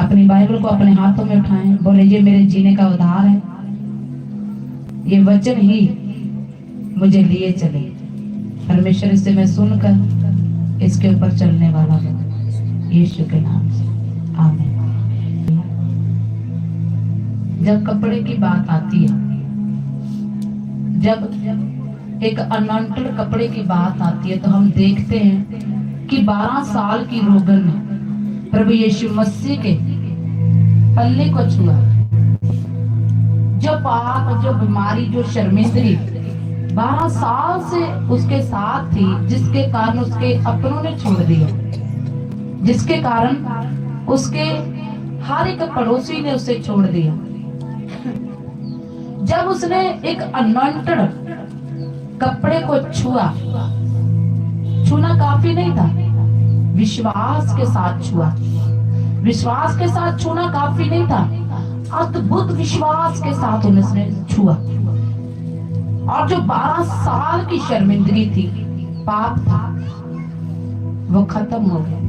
अपनी बाइबल को अपने हाथों में उठाएं, बोले ये मेरे जीने का उद्धार है, ये वचन ही मुझे लिए चले। परमेश्वर से मैं सुनकर इसके ऊपर चलने वाला हूँ, यीशु के नाम से आमीन। जब कपड़े की बात आती है, जब एक अनॉइंटेड कपड़े की बात आती है, तो हम देखते हैं कि 12 साल की रोगन ने प्रभु यीशु मसीह के पल्ले को छुआ। जो पाप, जो बीमारी, जो शर्मिंदगी 12 साल से उसके साथ थी, जिसके कारण उसके अपनों ने छोड़ दिया, जिसके कारण उसके हर एक पड़ोसी ने उसे छोड़ दिया। जब उसने एक अनॉइंटेड कपड़े को छूना काफी नहीं था, विश्वास के साथ छुआ। विश्वास के साथ छूना काफी नहीं था, अद्भुत विश्वास के साथ उसने छुआ। और जो 12 साल की शर्मिंदगी थी, पाप था, वो खत्म हो गया।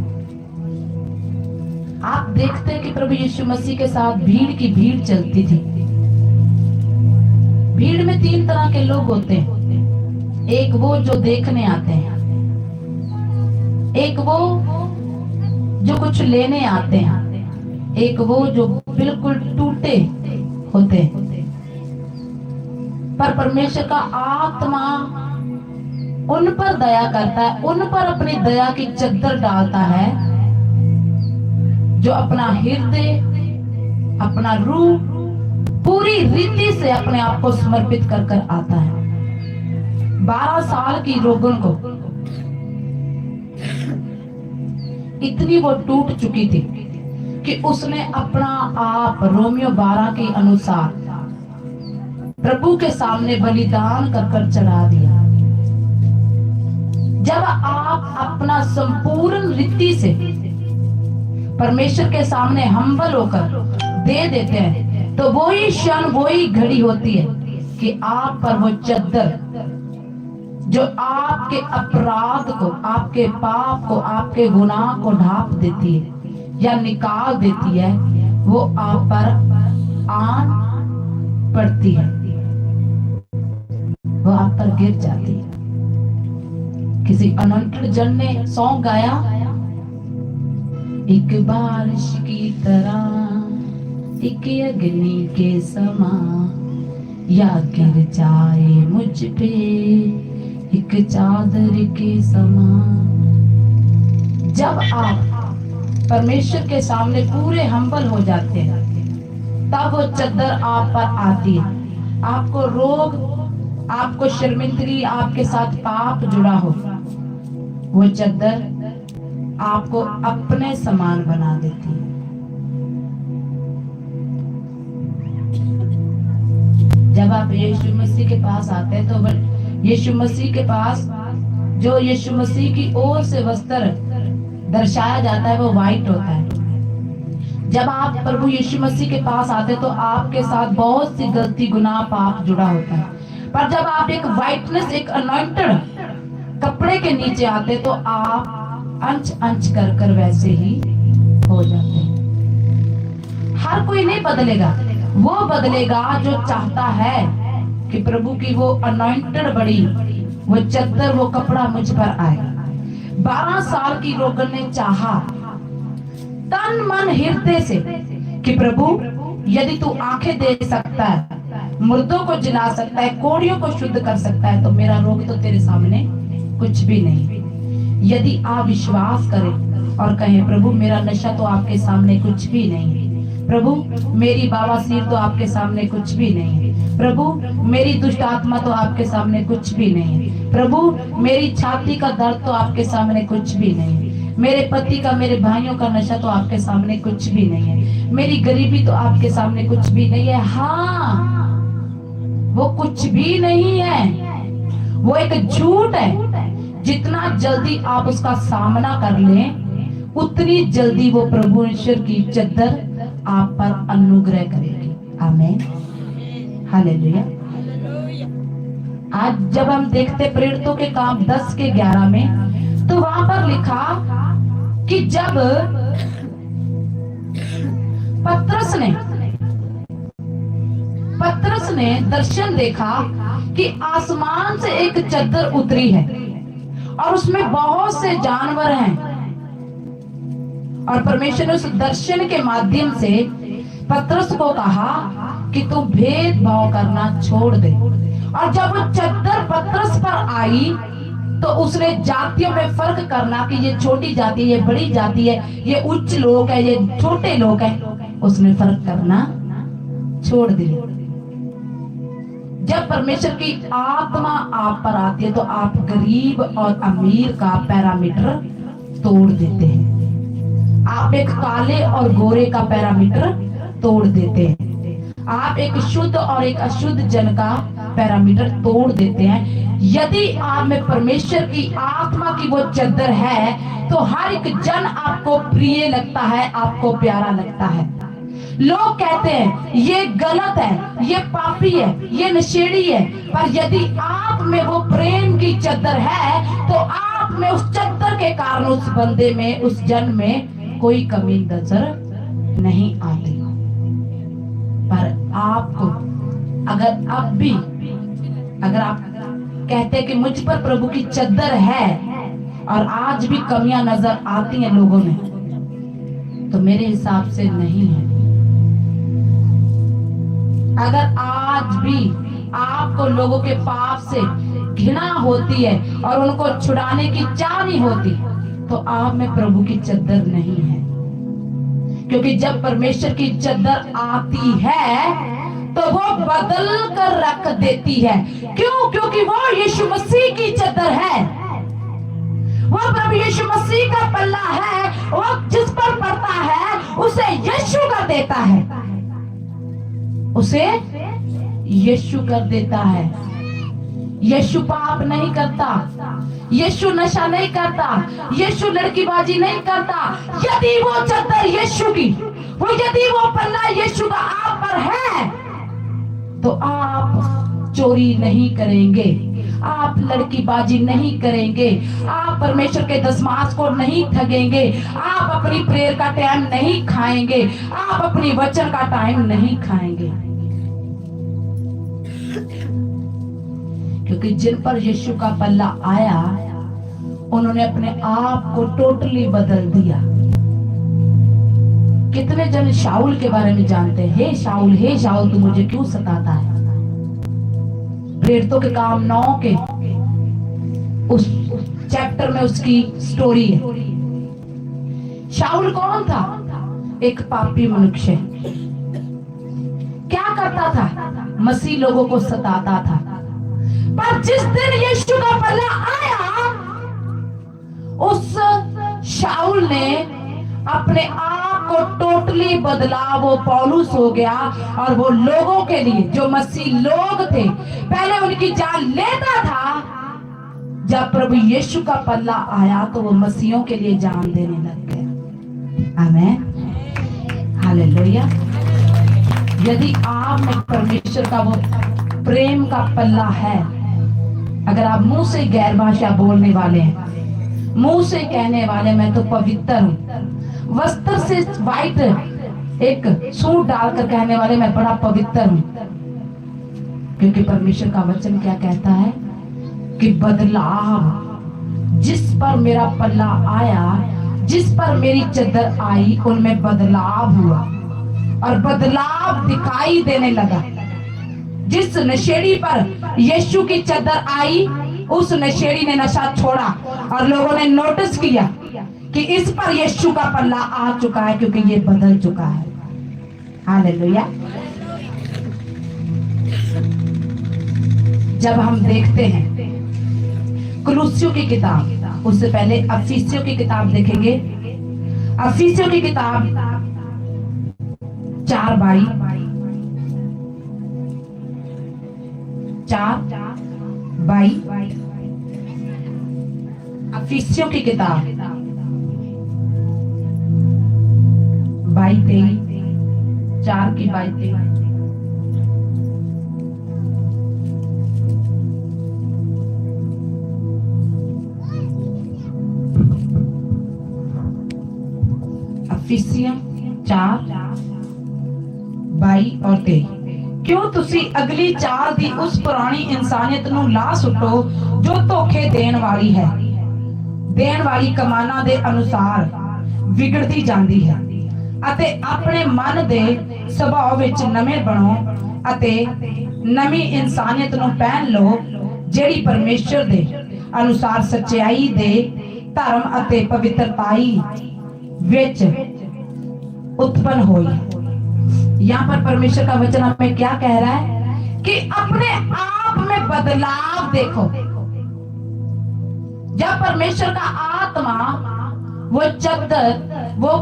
आप देखते हैं कि प्रभु यीशु मसीह के साथ भीड़ की भीड़ चलती थी। भीड़ में 3 तरह के लोग होते हैं। एक वो जो देखने आते हैं, एक वो जो कुछ लेने आते हैं, एक वो जो बिल्कुल टूटे होते हैं। पर परमेश्वर का आत्मा उन पर दया करता है, उन पर अपनी दया की चद्दर डालता है, जो अपना हृदय, अपना रूप पूरी रीति से अपने आप को समर्पित कर कर आता है। 12 साल की रोगन को इतनी वो टूट चुकी थी कि उसने अपना आप रोमियो 12 के अनुसार प्रभु के सामने बलिदान कर कर चढ़ा दिया। जब आप अपना संपूर्ण रीति से परमेश्वर के सामने हम्बल होकर दे देते हैं, तो वही क्षण, वही घड़ी होती है कि आप पर वो चद्दर जो आपके अपराध को, आपके पाप को, आपके गुनाह को ढांप देती है या निकाल देती है, वो आप पर आन पड़ती है, वो आप पर गिर जाती है। किसी अनंत जन ने सॉन्ग गाया, एक बारिश की तरह, एक अग्नि के समा, या गिर जाए मुझ पे एक चादर के समा। जब आप परमेश्वर के सामने पूरे हम्बल हो जाते हैं, तब वो चद्दर आप पर आती है। आपको रोग, आपको शर्मिंदगी, आपके साथ पाप जुड़ा हो, वो चद्दर आपको अपने समान बना देती है। जब आप यीशु मसीह के पास आते हैं, तो यीशु मसीह के पास जो यीशु मसीह की ओर से वस्त्र दर्शाया जाता है, वो व्हाइट होता है। जब आप प्रभु यीशु मसीह के पास आते, तो आपके साथ बहुत सी गलती, गुनाह, पाप जुड़ा होता है। पर जब आप एक व्हाइटनेस, एक अनॉइंटेड कपड़े के नीचे आते, तो आप अंश अंश कर कर वैसे ही हो जाते हैं। हर कोई नहीं बदलेगा, वो बदलेगा जो चाहता है कि प्रभु की वो अनॉइंटेड बड़ी वो चद्दर, वो कपड़ा मुझ पर आए। 12 साल की रोगन ने चाहा तन मन हृदय से कि प्रभु, यदि तू आंखें दे सकता है, मुर्दों को जिला सकता है, कोढ़ियों को शुद्ध कर सकता है, तो मेरा रोग तो तेरे सामने कुछ भी नहीं। यदि आप विश्वास करें और कहें, प्रभु मेरा नशा तो आपके सामने कुछ भी नहीं, प्रभु मेरी बवासीर तो आपके सामने कुछ भी नहीं है, प्रभु मेरी दुष्ट आत्मा तो आपके सामने कुछ भी नहीं है, प्रभु मेरी छाती का दर्द तो आपके सामने कुछ भी नहीं है, मेरे पति का, मेरे भाइयों का नशा तो आपके सामने कुछ भी नहीं है, मेरी गरीबी तो आपके सामने कुछ भी नहीं है। हाँ, वो कुछ भी नहीं है, वो एक झूठ है। जितना जल्दी आप उसका सामना कर लें, उतनी जल्दी वो प्रभु ईश्वर की चद्दर आप पर अनुग्रह करेगी। आमीन, हालेलुया। आज जब हम देखते प्रेरितों के काम 10 के 11 में, तो वहां पर लिखा कि जब पतरस ने दर्शन देखा कि आसमान से एक चद्दर उतरी है और उसमें बहुत से जानवर हैं। और परमेश्वर ने उस दर्शन के माध्यम से पतरस को कहा कि तू भेदभाव करना छोड़ दे। और जब वो चद्दर पतरस पर आई तो उसने जातियों में फर्क करना कि ये छोटी जाति, ये बड़ी जाति है, ये उच्च लोग है, ये छोटे लोग हैं, उसने फर्क करना छोड़ दिया। जब परमेश्वर की आत्मा आप पर आती है तो आप गरीब और अमीर का पैरामीटर तोड़ देते हैं। आप एक काले और गोरे का पैरामीटर तोड़ देते हैं। आप एक शुद्ध और एक अशुद्ध जन का पैरामीटर तोड़ देते हैं। यदि आप में परमेश्वर की आत्मा की वो चद्दर है तो हर एक जन आपको प्रिय लगता है, आपको प्यारा लगता है। लोग कहते हैं ये गलत है, ये पापी है, ये नशेड़ी है, पर यदि आप में वो प्रेम की चद्दर है तो आप में उस चद्दर के कारण उस बंदे में, उस जन में कोई कमी नजर नहीं आती। पर आपको अगर अब भी अगर आप कहते हैं कि मुझ पर प्रभु की चद्दर है और आज भी कमियां नजर आती हैं लोगों में, तो मेरे हिसाब से नहीं है। अगर आज भी आपको लोगों के पाप से घृणा होती है और उनको छुड़ाने की चाह नहीं होती, तो आप में प्रभु की चद्दर नहीं है। क्योंकि जब परमेश्वर की चद्दर आती है तो वो बदल कर रख देती है। क्यों? क्योंकि वो यीशु मसीह की चद्दर है, वो प्रभु यीशु मसीह का पल्ला है। वो जिस पर पड़ता है उसे यीशु कर देता है, उसे यीशु कर देता है। यीशु पाप नहीं करता, यीशु नशा नहीं करता, यीशु लड़कीबाजी नहीं करता। यदि वो चद्दर यीशु की, वो यदि वो पल्ला यीशु का आप पर है तो आप चोरी नहीं करेंगे, आप लड़कीबाजी नहीं करेंगे, आप परमेश्वर के दशमास को नहीं ठगेंगे, आप अपनी प्रेयर का टाइम नहीं खाएंगे, आप अपनी वचन का टाइम नहीं खाएंगे। क्योंकि जिन पर यीशु का पल्ला आया उन्होंने अपने आप को टोटली बदल दिया। कितने जन शाऊल के बारे में जानते हैं? हे शाऊल तू मुझे क्यों सताता है? प्रेरितों के काम 9 के उस चैप्टर में उसकी स्टोरी है। शाऊल कौन था? एक पापी मनुष्य। क्या करता था? मसीह लोगों को सताता था। पर जिस दिन यीशु का पल्ला आया उस शाऊल ने अपने आप को टोटली बदला। वो पौलुस हो गया और वो लोगों के लिए, जो मसीह लोग थे, पहले उनकी जान लेता था। जब प्रभु यीशु का पल्ला आया तो वो मसीहों के लिए जान देने लग गया। आमीन, हालेलुया। यदि आप में परमेश्वर का वो प्रेम का पल्ला है, अगर आप मुंह से गैर भाषा बोलने वाले हैं, मुंह से कहने वाले मैं तो पवित्र हूँ, वस्त्र से वाइट एक सूट डालकर कहने वाले मैं बड़ा पवित्र हूँ, क्योंकि परमेश्वर का वचन क्या कहता है कि बदलाव, जिस पर मेरा पल्ला आया, जिस पर मेरी चद्दर आई, उनमें बदलाव हुआ और बदलाव दिखाई देने लगा। जिस नशेड़ी पर यीशु की चद्दर आई उस नशेड़ी ने नशा छोड़ा और लोगों ने नोटिस किया कि इस पर यीशु का पल्ला आ चुका है, क्योंकि ये बदल चुका है। हालेलुया। जब हम देखते हैं कुलुस्सियों की किताब, उससे पहले अफिसियों की किताब देखेंगे। अफिसियों की किताब 4:22 अफिसियों की किताब 22:23 4 की 22:23 अफिसियों 4 22 और 23। क्यों तुसी अगली चाल दी उस पुरानी इंसानियत नूं ला सुटो जो धोखे देण वाली है, देण वाली कमाना दे अनुसार विगड़ती जांदी है, अते अपने मन दे सुभाव विच नਵੇਂ बनो अते नवी इंसानियत नूं पहन लो जेड़ी परमेश्वर दे अनुसार सच्चाई दे धर्म अते पवित्रताई विच उत्पन्न हुई। यहाँ पर परमेश्वर का वचन हमें क्या कह रहा है कि अपने आप में बदलाव देखो। जब परमेश्वर का आत्मा वो चद्दर वो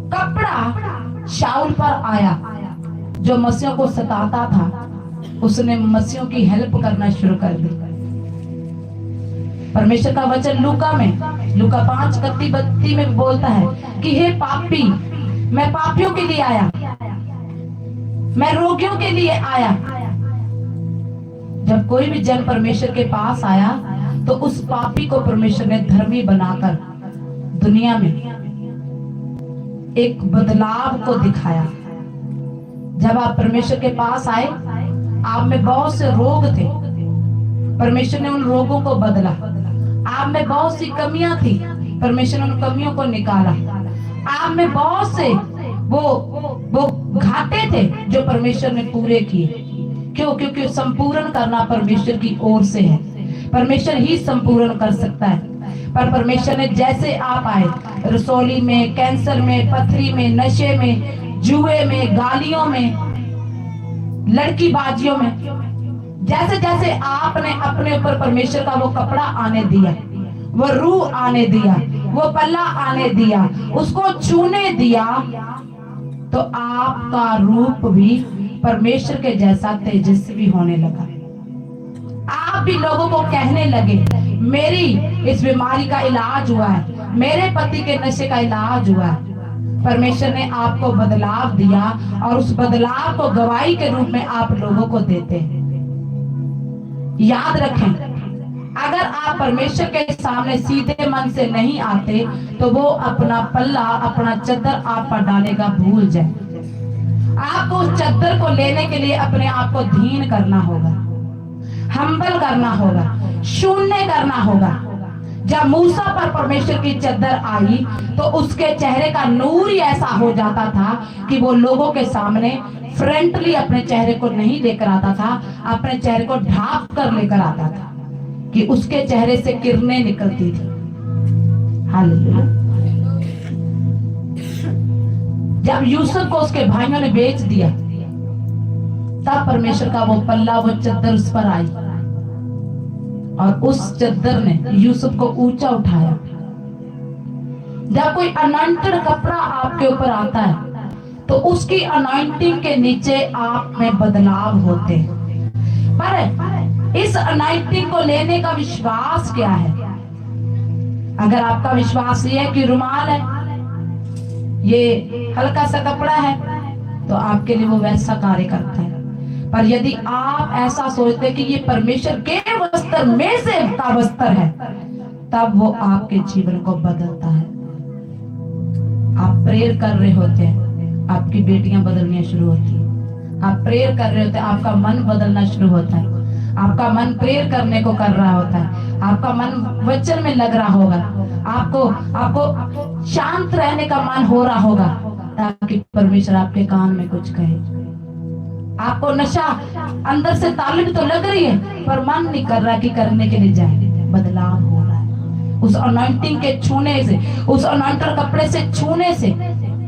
कपड़ा शाऊल पर आया जो मसीहों को सताता था, उसने मसीहों की हेल्प करना शुरू कर दी। परमेश्वर का वचन लूका 5:31 में बोलता है कि हे पापी, मैं पापियों के लिए आया, मैं रोगियों के लिए आया। जब कोई भी जन परमेश्वर के पास आया तो उस पापी को परमेश्वर ने धर्मी बनाकर दुनिया में एक बदलाव को दिखाया। जब आप परमेश्वर के पास आए, आप में बहुत से रोग थे, परमेश्वर ने उन रोगों को बदला। आप में बहुत सी कमियां थी, परमेश्वर ने उन कमियों को निकाला। आप में बहुत से वो घाटे थे जो परमेश्वर ने पूरे किए। क्यों? क्योंकि संपूर्ण करना परमेश्वर की ओर से है, परमेश्वर ही संपूर्ण कर सकता है। पर परमेश्वर ने जैसे आप आए, रसोली में, कैंसर में, पथरी में, नशे में, जुए में, गालियों में, लड़की बाजियों में, जैसे जैसे आपने अपने ऊपर परमेश्वर का वो कपड़ा आने दिया, वो रूह आने दिया, वो पल्ला आने दिया, उसको छूने दिया, तो आपका रूप भी परमेश्वर के जैसा तेजस्वी होने लगा। आप भी लोगों को कहने लगे, मेरी इस बीमारी का इलाज हुआ है, मेरे पति के नशे का इलाज हुआ है। परमेश्वर ने आपको बदलाव दिया और उस बदलाव को गवाही के रूप में आप लोगों को देते हैं। याद रखें, अगर आप परमेश्वर के सामने सीधे मन से नहीं आते तो वो अपना पल्ला, अपना चद्दर आप पर डालेगा, भूल जाए। आपको उस चद्दर को लेने के लिए अपने आप को धीन करना होगा, हम्बल करना होगा, शून्य करना होगा। जब मूसा पर परमेश्वर की चद्दर आई तो उसके चेहरे का नूर ही ऐसा हो जाता था कि वो लोगों के सामने फ्रंटली अपने चेहरे को नहीं लेकर आता था, अपने चेहरे को ढांक कर लेकर आता था कि उसके चेहरे से किरणें निकलती थी। हालेलुया। जब यूसुफ को उसके भाइयों ने बेच दिया, तब परमेश्वर का वो पल्ला, वो चद्दर उस पर आई और उस चद्दर ने यूसुफ को ऊंचा उठाया। जब कोई अनॉइंटेड कपड़ा आपके ऊपर आता है तो उसकी अनॉइंटिंग के नीचे आप में बदलाव होते हैं। पर इस अनॉइंटिंग को लेने का विश्वास क्या है? अगर आपका विश्वास ये है कि रुमाल है, ये हल्का सा कपड़ा है, तो आपके लिए वो वैसा कार्य करता है। पर यदि आप ऐसा सोचते कि ये परमेश्वर के वस्त्र में से का वस्त्र है, तब वो आपके जीवन को बदलता है। आप प्रेयर कर रहे होते हैं, आपकी बेटियां बदलनी शुरू होती है। आप प्रेयर कर रहे होते हैं, आपका मन बदलना शुरू होता है। आपका मन प्रेयर करने को कर रहा होता है, आपका मन वचन में लग रहा होगा, आपको शांत रहने का मन हो रहा होगा, ताकि परमेश्वर आपके कान में कुछ कहे। आपको नशा अंदर से तालीम तो लग रही है, पर मन नहीं कर रहा कि करने के लिए जाए। बदलाव हो रहा है उस अनॉइंटिंग के छूने से, उस अनॉइंटेड कपड़े से छूने से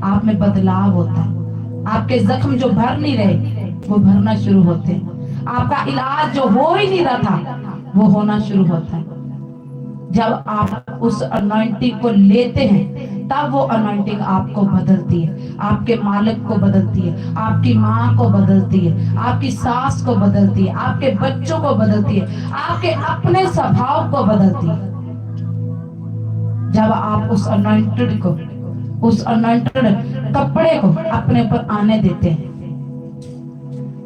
आप में बदलाव होता है। आपके जख्म जो भर नहीं रहे वो भरना शुरू होते हैं। आपका इलाज जो हो ही नहीं रहा था वो होना शुरू होता है। जब आप उस अनॉइंटिंग को लेते हैं तब वो अनॉइंटिंग आपको बदलती है, आपके मालिक को बदलती है, आपकी माँ को बदलती है, आपकी सास को बदलती है, आपके बच्चों को बदलती है, आपके अपने स्वभाव को बदलती है। जब आप उस अनॉइंटेड को, उस अनॉइंटेड कपड़े को अपने ऊपर आने देते हैं।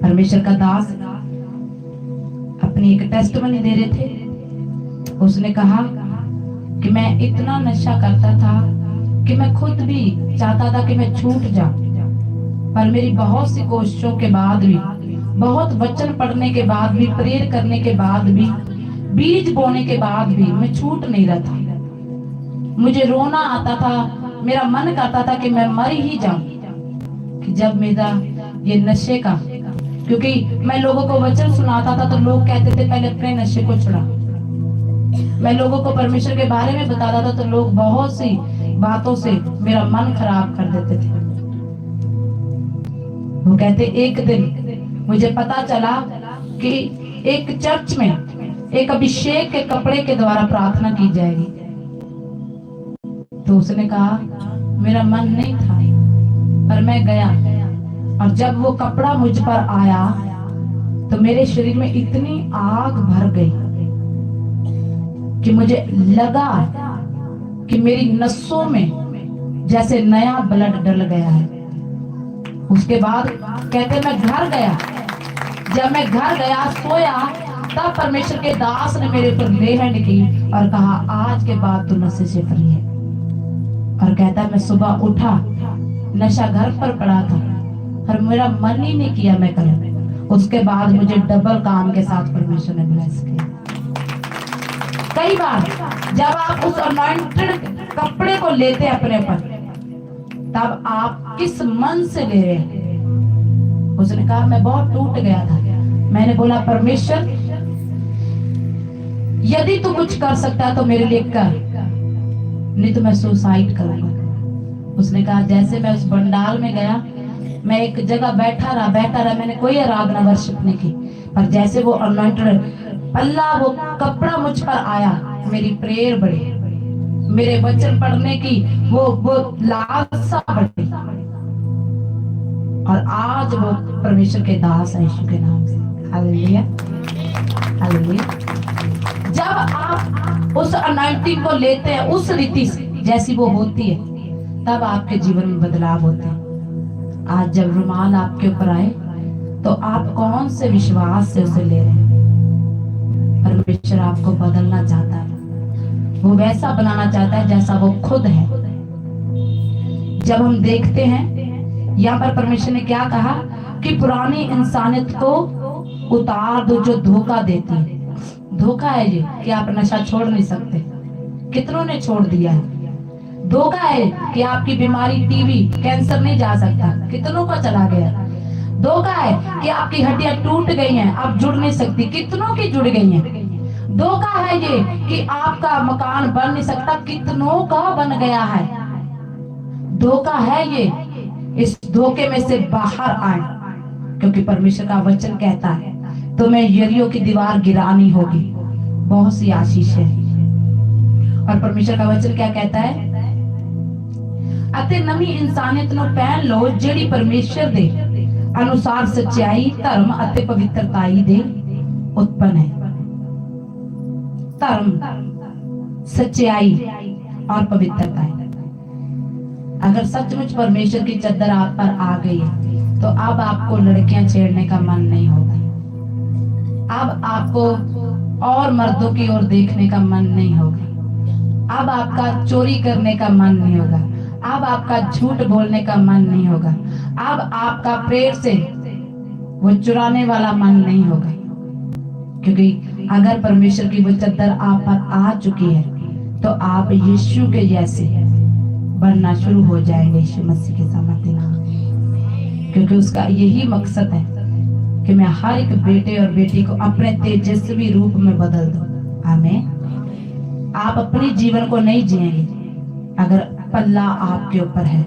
परमेश्वर का दास अपनी एक टेस्टमनी दे रहे थे। उसने कहा कि मैं इतना नशा करता था कि मैं खुद भी चाहता था कि मैं छूट जाऊं, पर मेरी बहुत सी कोशिशों के बाद भी, बहुत वचन पढ़ने के बाद भी, प्रेयर करने के बाद भी, बीज बोने के बाद भी मैं छूट नहीं रहा था। मुझे रोना आता था, मेरा मन करता था कि मैं मर ही जाऊं, कि जब मेरा ये नशे का, क्योंकि मैं लोगों को वचन सुनाता था तो लोग कहते थे पहले अपने नशे को छुड़ा। मैं लोगों को परमेश्वर के बारे में बताता था तो लोग बहुत सी बातों से मेरा मन खराब कर देते थे। वो कहते, एक दिन मुझे पता चला कि एक चर्च में एक अभिषेक के कपड़े के द्वारा प्रार्थना की जाएगी। तो उसने कहा, मेरा मन नहीं था पर मैं गया, और जब वो कपड़ा मुझ पर आया तो मेरे शरीर में इतनी आग भर गई कि मुझे लगा कि मेरी नसों में जैसे नया ब्लड डल गया है। उसके बाद कहते मैं घर गया, जब मैं घर गया सोया, तब परमेश्वर के दास ने मेरे ऊपर ले हैंड की और कहा, आज के बाद तू नशे से फ्री है। और कहता मैं सुबह उठा, नशा घर पर पड़ा था और मेरा मन ही नहीं किया मैं करूं। उसके बाद मुझे डबल काम के साथ परमेश्वर ने ब्लेस किया। कई बार जब आप उस अनॉइंटेड कपड़े को लेते हैं अपने पर, तब आप किस मन से ले रहे हैं? उसने कहा मैं बहुत टूट गया था। मैंने बोला, परमेश्वर यदि तू कुछ कर सकता है तो मेरे लिए कर, नहीं तो मैं सुसाइड करूंगा। उसने कहा, जैसे मैं उस पंडाल में गया, मैं एक जगह बैठा रहा, मैंने कोई आराधना वर्शिप नहीं की, पर जैसे वो अनॉइंटेड पल्ला, वो कपड़ा मुझ पर आया, मेरी प्रेयर बढ़ी, मेरे वचन पढ़ने की वो लालसा बढ़ी, और आज वो परमेश्वर के दास है यीशु के नाम से। Hallelujah, hallelujah. जब आप उस अनॉइंटिंग को लेते हैं उस रीति से जैसी वो होती है, तब आपके जीवन में बदलाव होते हैं। आज जब रुमाल आपके ऊपर आए तो आप कौन से विश्वास से उसे ले रहे हैं? परमेश्वर आपको बदलना चाहता है, वो वैसा बनाना चाहता है जैसा वो खुद है। जब हम देखते हैं यहाँ पर परमेश्वर ने क्या कहा कि पुरानी इंसानियत को उतार दो जो धोखा देती है। धोखा है ये कि आप नशा छोड़ नहीं सकते, कितनों ने छोड़ दिया है। धोखा है कि आपकी बीमारी टीबी कैंसर नहीं जा सकता, कितनों का चला गया। धोखा है कि आपकी हड्डियां टूट गई हैं, आप जुड़ नहीं सकती, कितनों की जुड़ गई हैं। धोखा है ये कि आपका मकान बन नहीं सकता, कितनों का बन गया है। धोखा है ये, इस धोखे में से बाहर आए, क्योंकि परमेश्वर का वचन कहता है तुम्हें यरीहो की दीवार गिरानी होगी। बहुत सी आशीष है। और परमेश्वर का वचन क्या कहता है? अते नवी इंसानियत नु पहन लो जेड़ी परमेश्वर दे अनुसार सच्चाई, धर्म अते पवित्रताई दे उत्पन्न है। धर्म, सच्चाई और पवित्रता है। अगर सचमुच परमेश्वर की चद्दर आप पर आ गई है तो अब आपको लड़कियां छेड़ने का मन नहीं होगा, अब आपको और मर्दों की ओर देखने का मन नहीं होगा, अब आपका चोरी करने का मन नहीं होगा, अब आपका झूठ बोलने का मन नहीं होगा, अब आपका प्रेयर से वो चुराने वाला मन नहीं होगा। क्योंकि अगर परमेश्वर की वो चद्दर आप पर आ चुकी है तो आप यीशु के जैसे बनना शुरू हो जाएंगे, यीशु मसीह के सामर्थ्य नाम। क्योंकि उसका यही मकसद है कि मैं हर एक बेटे और बेटी को अपने तेजस्वी रूप में बदल दूं। आमीन। आप अपने जीवन को नहीं जिएंगे अगर पल्ला आपके ऊपर है,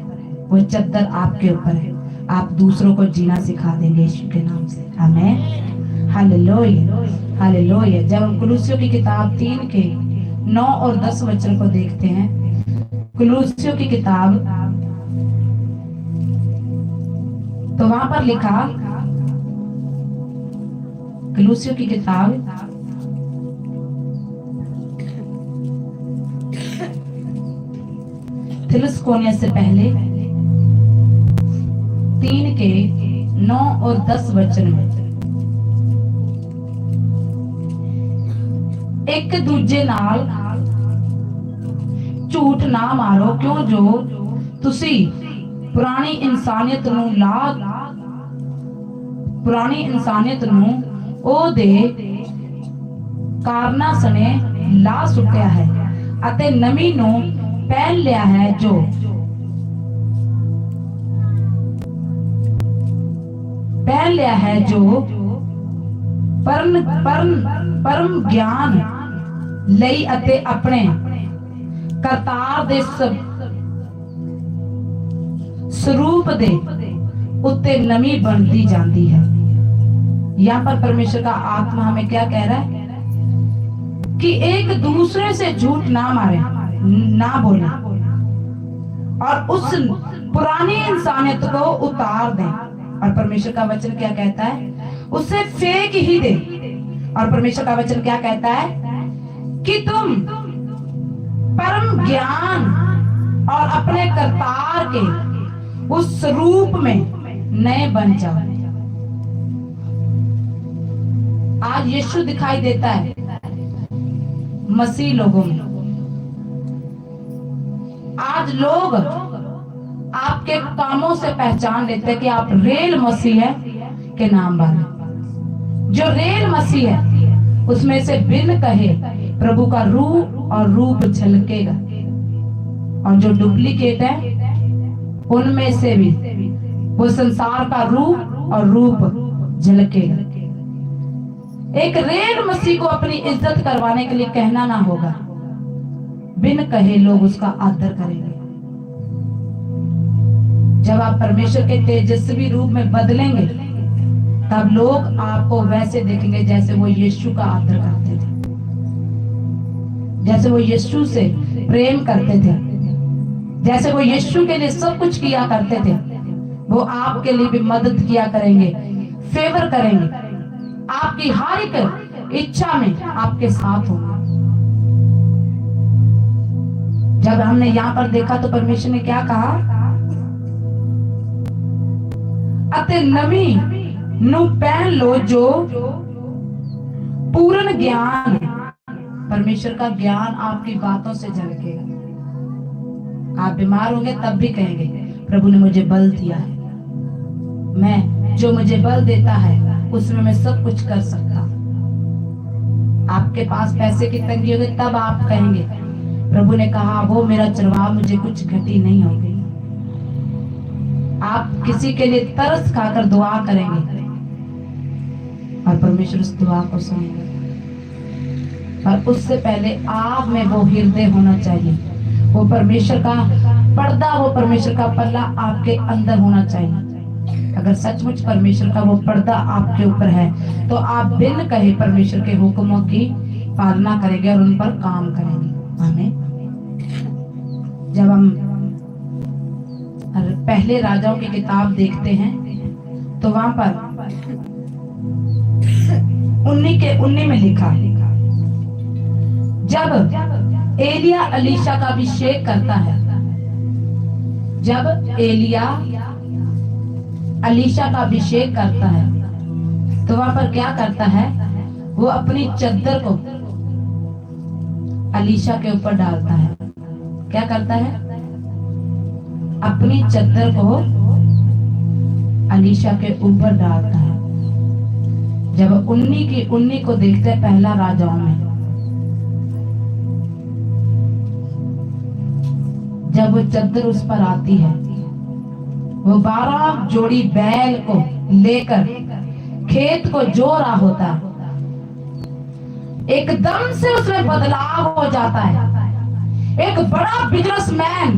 वो चद्दर आपके ऊपर है, आप दूसरों को जीना सिखा देंगे यीशु के नाम से। आमीन, हालेलुया, हालेलुया। जब हम कुलुस्सियों की किताब 3 के 9 और 10 वचन को देखते हैं, कुलुस्सियों की किताब, तो वहां पर लिखा, कुलुस्सियों की किताब थिस्सलुनीकियों से पहले 3 के 9 और 10 वचन में, एक दूजे नाल झूठ ना मारो, क्यों जो तुसी ਪੁਰਾਣੀ ਇਨਸਾਨੀਅਤ ਨੂੰ ਉਹਦੇ ਕਾਰਨਾਂ ਸਣੇ ਲਾ ਸੁੱਟਿਆ ਹੈ ਅਤੇ ਨਵੀਂ ਨੂੰ ਪਹਿਨ ਲਿਆ ਹੈ ਜੋ ਪਰਮ ਗਿਆਨ ਲਈ ਅਤੇ ਆਪਣੇ ਕਰਤਾਰ ਦੇ स्वरूप दे उत्ते नमी बनती जाती है। यहाँ पर परमेश्वर का आत्मा हमें क्या कह रहा है कि एक दूसरे से झूठ ना मारे, ना बोले और उस पुरानी इंसानियत को उतार दें। और परमेश्वर का वचन क्या कहता है, उसे फेंक ही दे। और परमेश्वर का वचन क्या कहता है कि तुम परम ज्ञान और अपने करतार के उस रूप में नए बन जाओ। आज यीशु दिखाई देता है मसीह लोगों में। आज लोग आपके कामों से पहचान लेते हैं कि आप रेल मसीह है के नाम वाले। जो रेल मसीह है उसमें से बिन कहे प्रभु का रूप और रूप झलकेगा, और जो डुप्लीकेट है उनमें से भी वो संसार का रूप और रूप झलकेगा। एक रेल मसीह को अपनी इज्जत करवाने के लिए कहना ना होगा, बिन कहे लोग उसका आदर करेंगे। जब आप परमेश्वर के तेजस्वी रूप में बदलेंगे तब लोग आपको वैसे देखेंगे जैसे वो यीशु का आदर करते थे, जैसे वो यीशु से प्रेम करते थे, जैसे वो यीशु के लिए सब कुछ किया करते थे। वो आपके लिए भी मदद किया करेंगे, फेवर करेंगे, आपकी हर एक इच्छा में आपके साथ होंगे। जब हमने यहाँ पर देखा तो परमेश्वर ने क्या कहा, अते नवी नु पहन लो जो पूर्ण ज्ञान। परमेश्वर का ज्ञान आपकी बातों से झलकेगा। आप बीमार होंगे तब भी कहेंगे प्रभु ने मुझे बल दिया है, मैं जो मुझे बल देता है उसमें मैं सब कुछ कर सकता हूं। आपके पास पैसे की तंगी होगी तब आप कहेंगे प्रभु ने कहा वो मेरा चरवाहा, मुझे कुछ घटी नहीं होगी। आप किसी के लिए तरस खाकर दुआ करेंगे और परमेश्वर उस दुआ को सुनेगा। और उससे पहले आप में वो हृदय होना चाहिए, वो परमेश्वर का पर्दा, वो परमेश्वर का पल्ला आपके अंदर होना चाहिए। अगर सचमुच परमेश्वर का वो पर्दा आपके ऊपर है तो आप बिन कहे परमेश्वर के हुक्मों की पालना करेंगे और उन पर काम करेंगे। आमीन। जब हम पहले राजाओं की किताब देखते हैं तो वहां पर 19 में लिखा है, जब एलिया अलीशा का अभिषेक करता है, जब एलिया अलीशा का अभिषेक करता है तो वहां पर क्या करता है, वो अपनी चद्दर को अलीशा के ऊपर डालता है। क्या करता है, अपनी चद्दर को अलीशा के ऊपर डालता है। जब 19 को देखते हैं पहला राजाओं में, जब वो चद्दर उस पर आती है, वो 12 जोड़ी बैल को लेकर खेत को जो रहा होता है, एकदम से उसमें बदलाव हो जाता है। एक बड़ा बिजनेसमैन,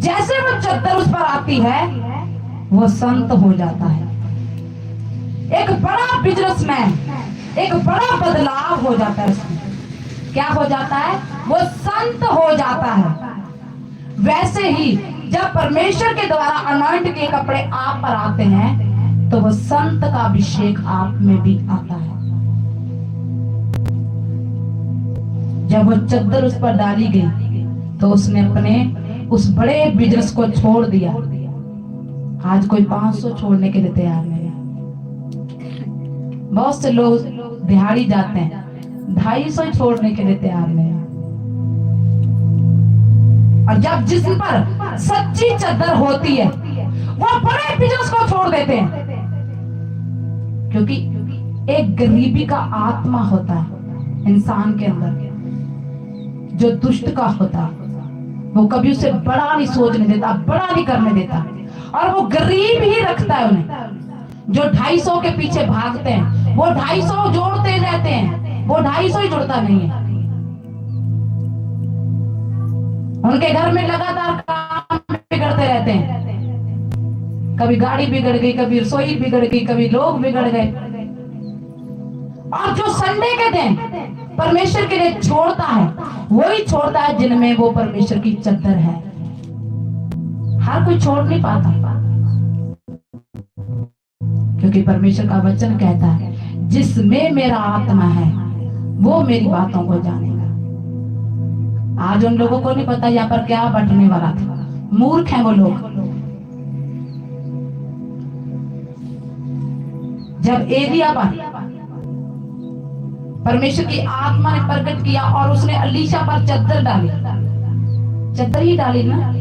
जैसे वो चद्दर उस पर आती है वो संत हो जाता है। एक बड़ा बिजनेसमैन, एक बड़ा बदलाव हो जाता है उसमें। क्या हो जाता है, वो संत हो जाता है। वैसे ही जब परमेश्वर के द्वारा अनॉइंट के कपड़े आप पर आते हैं तो वो संत का अभिषेक आप में भी आता है। जब वो चद्दर उस पर डाली गई तो उसने अपने उस बड़े बिजनेस को छोड़ दिया। आज कोई 500 छोड़ने के लिए तैयार नहीं है। बहुत से लोग दिहाड़ी जाते हैं, 250 छोड़ने के लिए तैयार नहीं है। और जब जिस पर सच्ची चद्दर होती है वो बड़े बिजनेस को छोड़ देते हैं, क्योंकि एक गरीबी का आत्मा होता है इंसान के अंदर जो दुष्ट का होता है, वो कभी उसे बड़ा नहीं सोचने देता, बड़ा नहीं करने देता, और वो गरीब ही रखता है उन्हें। जो 250 के पीछे भागते हैं वो 250 जोड़ते रहते हैं, वो 250 ही जुड़ता नहीं है। उनके घर में लगातार काम बिगड़ते रहते हैं, कभी गाड़ी बिगड़ गई, कभी रसोई बिगड़ गई, कभी लोग बिगड़ गए। और जो संडे के दिन परमेश्वर के लिए छोड़ता है वही छोड़ता है जिनमें वो परमेश्वर की चद्दर है। हर कोई छोड़ नहीं पाता, क्योंकि परमेश्वर का वचन कहता है जिसमें मेरा आत्मा है वो मेरी बातों को जानेगा। आज उन लोगों को नहीं पता यहाँ पर क्या बटने वाला था, मूर्ख हैं वो लोग। जब एलिया पर परमेश्वर की आत्मा ने प्रकट किया और उसने अलीशा पर चद्दर डाली, चद्दर ही डाली ना,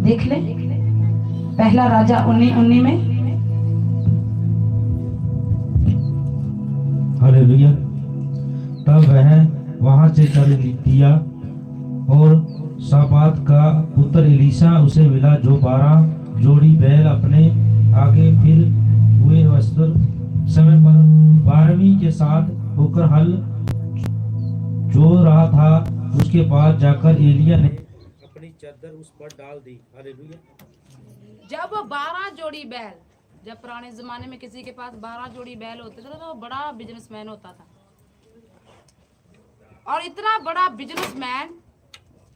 देख ले पहला राजा 19:19 में। हालेलुया। तब वह वहां से चल दिया और शापात का पुत्र एलीशा उसे मिला, जो 12 जोड़ी बैल अपने आगे फिर हुए वस्त्र समय पर 12वीं के साथ होकर हल जो रहा था। उसके पास जाकर एलिया ने अपनी चादर उस पर डाल दी। हालेलुया। जब वो 12 जोड़ी बैल, जब पुराने जमाने में किसी के पास 12 जोड़ी बैल होते थे तो वो बड़ा बिजनेसमैन होता था। और इतना बड़ा बिजनेसमैन,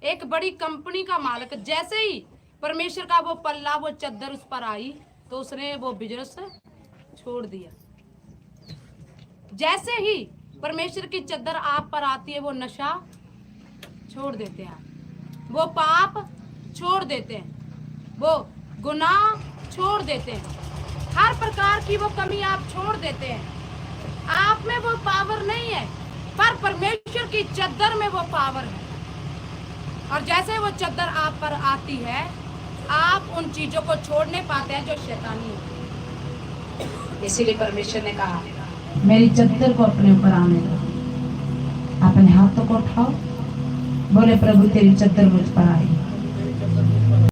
एक बड़ी कंपनी का मालिक, जैसे ही परमेश्वर का वो पल्ला, वो चद्दर उस पर आई तो उसने वो बिजनेस छोड़ दिया। जैसे ही परमेश्वर की चद्दर आप पर आती है वो नशा छोड़ देते हैं, वो पाप छोड़ देते हैं, वो गुनाह छोड़ देते हैं, हर प्रकार की वो कमी आप छोड़ देते हैं। आप में वो पावर नहीं है पर परमेश्वर की चद्दर में वो पावर है। और जैसे वो चद्दर आप पर आती है आप उन चीजों को छोड़ने पाते हैं जो शैतानी है। इसीलिए परमेश्वर ने कहा मेरी चद्दर को अपने ऊपर आने दो। अपने हाथों को उठाओ, बोले प्रभु तेरी चद्दर मुझ पर आई।